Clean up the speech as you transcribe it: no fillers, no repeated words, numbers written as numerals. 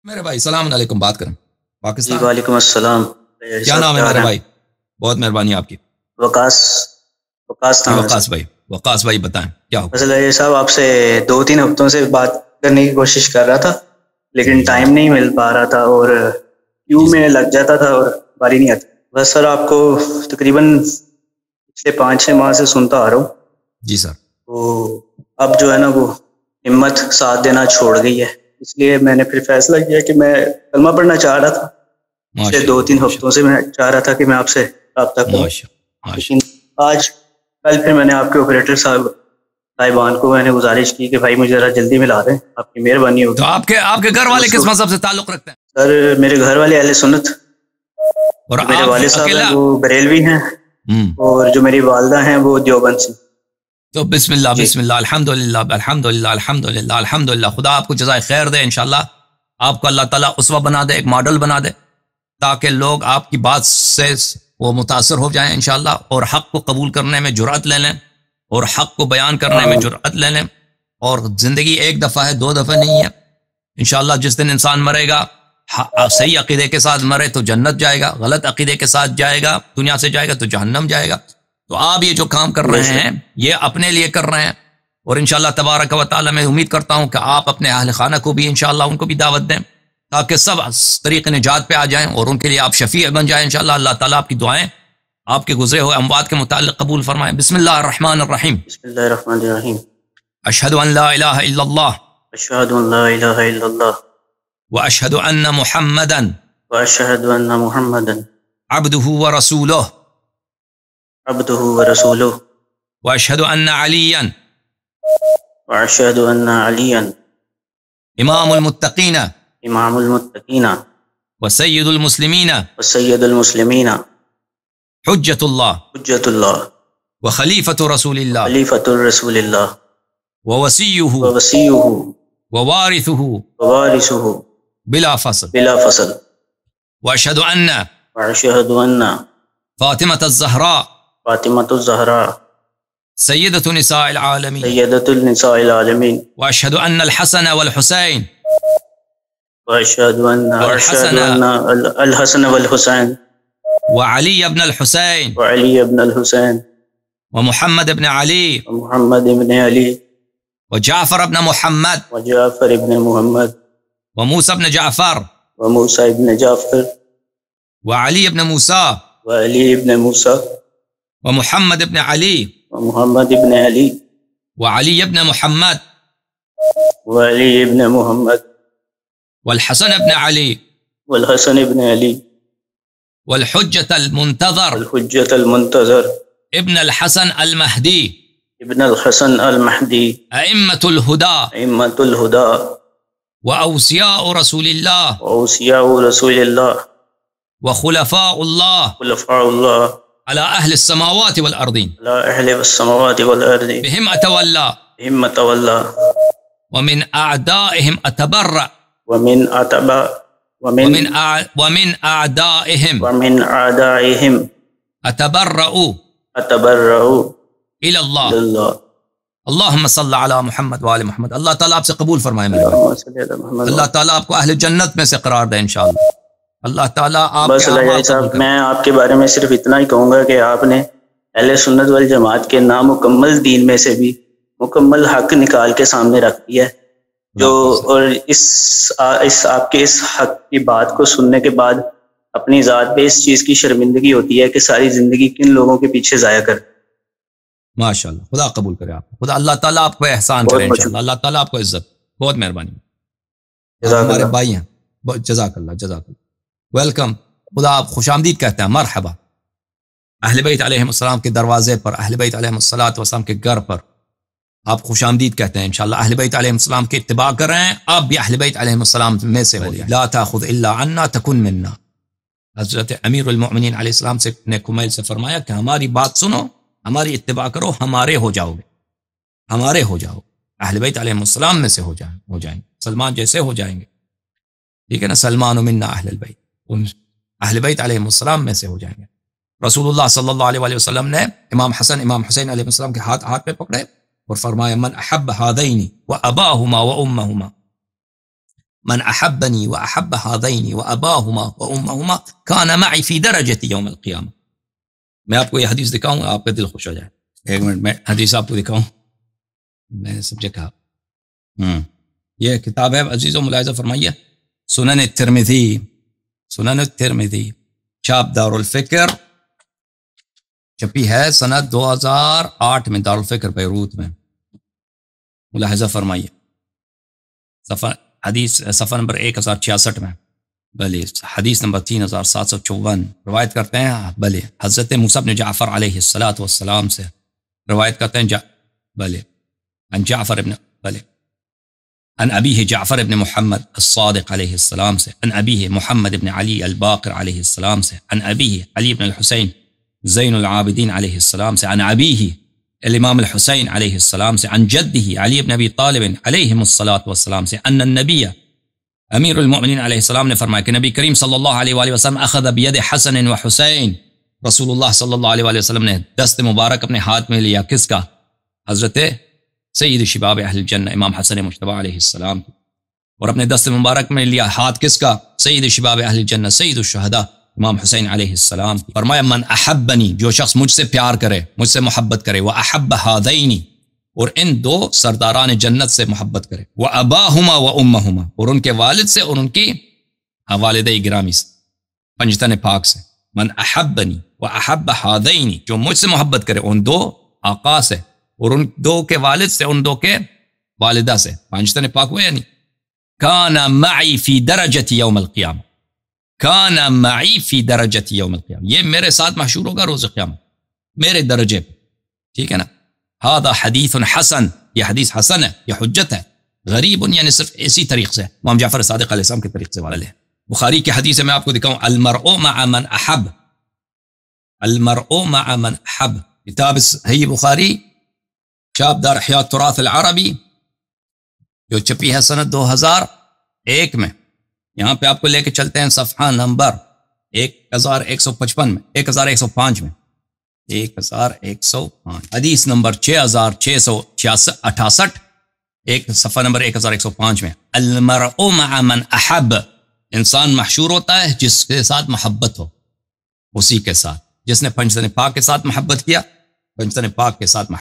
میرے بھائی السلام علیکم، بات کریں جی پاکستان. وعلیکم السلام. کیا نام ہے میرے بھائی؟ بہت مہربانی آپ کی. وقاص جی نام ہے وقاص سر. بھائی، وقاص بھائی بتائیں کیا ہو. اصل ہے صاحب آپ سے 2-3 ہفتوں سے بات کرنے کی کوشش کر رہا تھا لیکن جی ٹائم نہیں مل پا رہا تھا اور کیو جی میں لگ جاتا تھا اور باری نہیں آتی. بس سر آپ کو تقریباً پچھلے 5-6 ماہ سے سنتا آ رہا ہوں. جی سر. تو اب جو ہے نا وہ ہمت ساتھ دینا چھوڑ گئی ہے، اس لیے میں نے پھر فیصلہ کیا کہ میں کلمہ پڑھنا چاہ رہا تھا. پچھلے ماشاء 2-3 اللہ ماشاء ہفتوں سے میں چاہ رہا تھا کہ میں آپ سے رابطہ اللہ کروں، ماشاء ماشاء لیکن آج کل پھر میں نے آپ کے آپریٹر صاحبان کو میں نے گزارش کی کہ بھائی مجھے ذرا جلدی ملا دیں، آپ کی مہربانی تو ہوگی. آپ کے گھر والے کس مذہب سے تعلق رکھتے ہیں؟ سر میرے گھر والے اہل سنت، اور جو میرے آپ والد صاحب ہیں اکیلا؟ وہ بریلوی ہیں اور جو میری والدہ ہیں وہ دیوبند سے. تو بسم اللہ جی بسم اللہ، الحمد للہ الحمد للہ الحمد للہ الحمد للہ. خدا آپ کو جزائے خیر دے انشاءاللہ. آپ کو اللہ تعالیٰ اسوہ بنا دے، ایک ماڈل بنا دے، تاکہ لوگ آپ کی بات سے وہ متاثر ہو جائیں انشاءاللہ، اور حق کو قبول کرنے میں جرأت لے لیں، اور حق کو بیان کرنے میں جرأت لے لیں. اور زندگی ایک دفعہ ہے، 2 دفعہ نہیں ہے. انشاءاللہ جس دن انسان مرے گا صحیح عقیدے کے ساتھ مرے تو جنت جائے گا، غلط عقیدے کے ساتھ جائے گا، دنیا سے جائے گا تو جہنم جائے گا. تو آپ یہ جو کام کر رہے ہیں یہ اپنے لیے کر رہے ہیں، اور انشاءاللہ تبارک و تعالی میں امید کرتا ہوں کہ آپ اپنے اہل خانہ کو بھی انشاءاللہ ان کو بھی دعوت دیں، تاکہ سب طریق نجات پہ آ جائیں اور ان کے لیے آپ شفیع بن جائیں انشاءاللہ. اللہ تعالیٰ آپ کی دعائیں آپ کے گزرے ہوئے اموات کے متعلق قبول فرمائیں. بسم اللہ الرحمن الرحیم. بسم اللہ الرحمن الرحیم. اشہد ان لا الہ الا اللہ اشہد ان لا الہ الا اللہ واشہد ان محمدا واشہد ان محمدا عبدہ ورسولہ عبدہ ورسولہ واشہد ان علیا واشہد ان علیا امام المتقین امام المتقین وسید المسلمین وسید المسلمین حجت اللہ حجت اللہ وخلیفۃ رسول اللہ خلیفۃ الرسول اللہ ووسیہ ووسیہ ووارثہ ووارثہ بلا فصل. بلا فصل. واشہد ان واشہد ان فاطمۃ الزہراء فاطمۃ الزہراء سیدۃ نساء العالمین. سیدۃ النساء العالمین. واشہد ان الحسن والحسین واشہد ان الحسن والحسین وعلی ابن الحسین وعلی ابن الحسین ومحمد ابن علی ومحمد ابن علی وجعفر ابن محمد وجعفر ابن محمد وموسى ابن جعفر وموسى ابن جعفر وعلی ابن موسیٰ وعلی ابن موسیٰ ومحمد ابن علی ومحمد ابن علی وعلی ابن محمد وعلی ابن محمد والحسن ابن علی والحسن ابن علی والحجة المنتظر الحجة المنتظر ابن الحسن المہدی ابن الحسن المہدی ائمة الہدى ائمة الہدى وأوصياء رسول الله وأوصياء رسول الله وخلفاء الله خلفاء الله على أهل السماوات والأرضين على أهل السماوات والأرض بهم أتولى بهم أتولى ومن أعدائهم أتبرأ ومن أتبع ومن أعدائهم ومن أعدائهم أتبرأ أتبرأ إلى الله. لله. اللهم صل على محمد وآل محمد. اللہ تعالیٰ آپ سے قبول فرمائے میرے بھائی. اللهم صل على محمد. اللہ تعالیٰ آپ کو اہل جنت میں سے قرار دے انشاءاللہ. اللہ تعالیٰ آپ بس کے اعمال قبول صاحب کرے. میں آپ کے بارے میں صرف اتنا ہی کہوں گا کہ آپ نے اہل سنت والجماعت کے نامکمل دین میں سے بھی مکمل حق نکال کے سامنے رکھ دیا ہے جو، اور اس آپ کے اس حق کی بات کو سننے کے بعد اپنی ذات پہ اس چیز کی شرمندگی ہوتی ہے کہ ساری زندگی کن لوگوں کے پیچھے ضائع کر. ماشاءاللہ خدا قبول کرے آپ. خدا اللہ تعالیٰ آپ کو احسان کرے انشاءاللہ. اللہ تعالیٰ آپ کو عزت. بہت مہربانی. ہمارے بھائی ہیں. جزاک اللہ جزاک اللہ. ویلکم. خدا آپ خوش آمدید کہتے ہیں. مرحبا. اہل بیت علیہ السلام کے دروازے پر، اہل بیت علیہ السلام کے گھر پر آپ خوش آمدید کہتے ہیں انشاءاللہ. اہل بیت علیہ السلام کی اتباع کر رہے ہیں، آپ بھی اہل بیت علیہ السلام میں سے ہو جائیں. لا تاخذ الا عنا تکن منا. حضرت امیر المؤمنین علیہ السلام سے نے کمیل سے فرمایا کہ ہماری بات سنو، ہماری اتباع کرو، ہمارے ہو جاؤ گے، ہمارے ہو جاؤ. اہل بیت علیہ السلام میں سے ہو جائیں، سلمان جیسے ہو جائیں گے. ٹھیک ہے نا. سلمان منا اہل البیت، ان اہل بیت علیہ السلام میں سے ہو جائیں گے. رسول اللہ صلی اللہ علیہ وسلم نے امام حسن امام حسین علیہ السلام کے ہاتھ پہ پکڑے اور فرمایا من احب هذین واباهما وامهما من احبنی واحب هذین واباهما وامهما كان معي في درجة يوم القیامہ. میں آپ کو یہ حدیث دکھاؤں آپ کا دل خوش ہو جائے. ایک منٹ میں حدیث آپ کو دکھاؤں. میں نے سب جگہ یہ کتاب ہے عزیزو ملاحظہ فرمائیے سنن الترمذی، سنن الترمذی چھاپ دار الفکر، چھپی ہے سنت 2008 میں دارالفکر بیروت میں. ملاحظہ فرمائیے حدیث صفحہ نمبر 1066 میں. بلے حدیث نمبر 3754 روایت کرتے ہیں بلے حضرت موسیٰ بن جعفر علیہ السلام سے روایت کرتے ہیں بلے عن جعفر ابن بلے عن ابیہ جعفر ابن محمد الصادق علیہ السلام سے، عن ابیہ محمد ابن علی الباقر علیہ السلام سے، عن ابیہ علی ابن الحسین زین العابدین علیہ السلام سے، عن ابیہ الامام الحسین علیہ السلام سے، عن جدہ علی ابن ابی طالب علیہم الصلاۃ والسلام سے، ان النبی امیر المؤمنین علیہ السلام نے فرمایا کہ نبی کریم صلی اللہ علیہ وآلہ وسلم اخذ بید حسن و حسین، رسول اللہ صلی اللہ علیہ وآلہ وسلم نے دست مبارک اپنے ہاتھ میں لیا کس کا؟ حضرت سید شباب اہل الجنہ امام حسن مجتبی علیہ السلام، اور اپنے دست مبارک میں لیا ہاتھ کس کا؟ سید شباب اہل الجنہ سید الشہداء امام حسین علیہ السلام. فرمایا من احبنی، جو شخص مجھ سے پیار کرے، مجھ سے محبت کرے، واحب ہذین، اور ان دو سرداران جنت سے محبت کرے، واباہما وامہما، اور ان کے والد سے اور ان کی والدہ گرامی سے، پنجتن پاک سے. من احبنی واحب ہذین، جو مجھ سے محبت کرے ان دو آقا سے اور ان دو کے والد سے ان دو کے والدہ سے، پنجتن پاک ہوئے یعنی کان معی فی درجۃ یوم القیامہ، کان معی فی درجۃ یوم القیامہ، یہ میرے ساتھ محشور ہوگا روز قیامت میرے درجے پہ. ٹھیک ہے نا. هذا حدیث حسن، یہ حدیث حسن ہے، یہ حجت ہے. غریب یعنی صرف اسی طریق سے امام جعفر صادق علیہ السلام کے طریق سے والے. بخاری کی حدیث میں آپ کو دکھاؤں المرء مع من احب، المرء مع من احب، کتاب صحیح بخاری چاپ دار احیاء التراث العربی جو چھپی ہے سنت 2001 میں. یہاں پہ آپ کو لے کے چلتے ہیں صفحہ نمبر 1155 میں 1105 میں 1105 حدیث نمبر 6668 ایک صفحہ نمبر 1105 میں. المرء مع من احب، انسان محشور ہوتا ہے جس کے ساتھ محبت ہو، اسی کے ساتھ جس نے پنجتن پاک کے ساتھ محبت کیا، پنجتن پاک کے ساتھ محبت